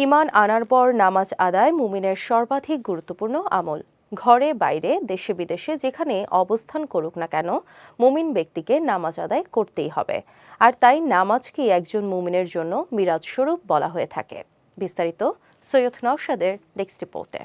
ঈমান আনার পর নামাজ আদায় মুমিনের সর্বাধিক গুরুত্বপূর্ণ আমল। ঘরে বাইরে দেশে বিদেশে যেখানে অবস্থান করুক না কেন মুমিন ব্যক্তিকে নামাজ আদায় করতেই হবে। আর তাই নামাজকে একজন মুমিনের জন্য মিরাজ স্বরূপ বলা হয়ে থাকে। বিস্তারিত সৈয়দ নওশাদের নেক্সট রিপোর্টে।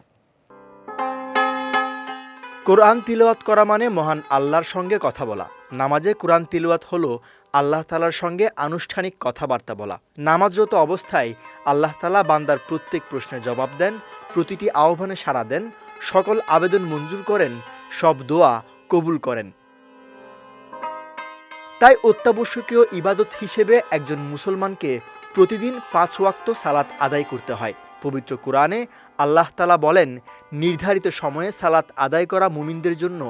কোরআন তিলাওয়াত করা মানে মহান আল্লাহর সঙ্গে কথা বলা। নামাজে কোরআন তিলাওয়াত হলো আল্লাহ তাআলার সঙ্গে আনুষ্ঠানিক কথাবার্তা বলা। নামাজরত অবস্থায় আল্লাহ তাআলা বান্দার প্রত্যেক প্রশ্নের জবাব দেন, প্রতিটি আহ্বানে সাড়া দেন, সকল আবেদন মঞ্জুর করেন, সব দোয়া কবুল করেন। তাই অত্যাবশ্যকীয় ইবাদত হিসেবে একজন মুসলমানকে প্রতিদিন ৫ ওয়াক্ত সালাত আদায় করতে হয়। পবিত্র কোরআনে আল্লাহ তাআলা বলেন, নির্ধারিত সময়ে সালাত আদায় করা মুমিনদের জন্য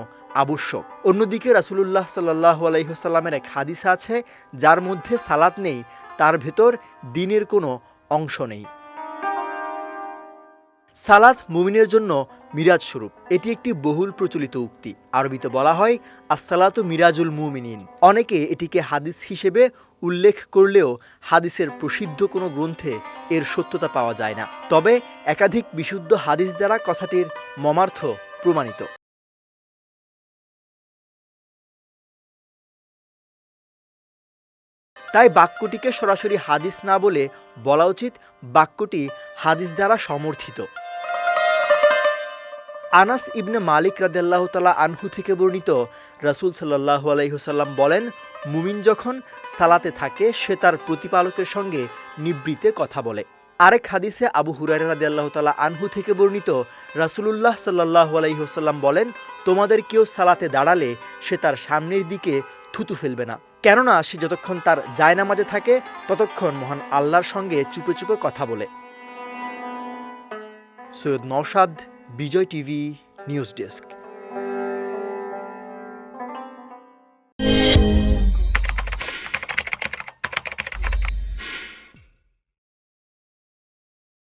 আবশ্যক। অন্যদিকে রাসূলুল্লাহ সাল্লাল্লাহু আলাইহি ওয়াসাল্লামের এক হাদিস আছে, যার মধ্যে সালাত নেই তার ভেতর দ্বীনের কোনো অংশ নেই। সালাত মুমিনের জন্য মিরাজ স্বরূপ। এটি একটি বহুল প্রচলিত উক্তি। আরবিতে বলা হয় আসসালাতু মিরাজুল মুমিনিন। অনেকে এটিকে হাদিস হিসেবে উল্লেখ করলেও হাদিসের প্রসিদ্ধ কোনো গ্রন্থে এর সত্যতা পাওয়া যায় না। তবে একাধিক বিশুদ্ধ হাদিস দ্বারা কথাটির মর্মার্থ প্রমাণিত। তাই বাক্যটিকে সরাসরি হাদিস না বলে বলা উচিত বাক্যটি হাদিস দ্বারা সমর্থিত। আনাস ইবনে মালিক রাদিয়াল্লাহু তাআলা আনহু থেকে বর্ণিত, রাসূল সাল্লাল্লাহু আলাইহি ওয়াসাল্লাম বলেন, মুমিন যখন সালাতে থাকে সে তার প্রতিপালকের সঙ্গে নিভৃতে কথা বলে। আরেক হাদিসে আবু হুরায়রা রাদিয়াল্লাহু তাআলা আনহু থেকে বর্ণিত, রাসূলুল্লাহ সাল্লাল্লাহু আলাইহি ওয়াসাল্লাম বলেন, তোমাদের কেউ সালাতে দাঁড়ালে সে তার সামনের দিকে থুতু ফেলবে না, কেননা সে যতক্ষণ তার জায়নামাজে থাকে ততক্ষণ মহান আল্লাহর সঙ্গে চুপে চুপে কথা বলে। সৈয়দ নওশাদ, বিজয় টিভি নিউজ ডেস্ক।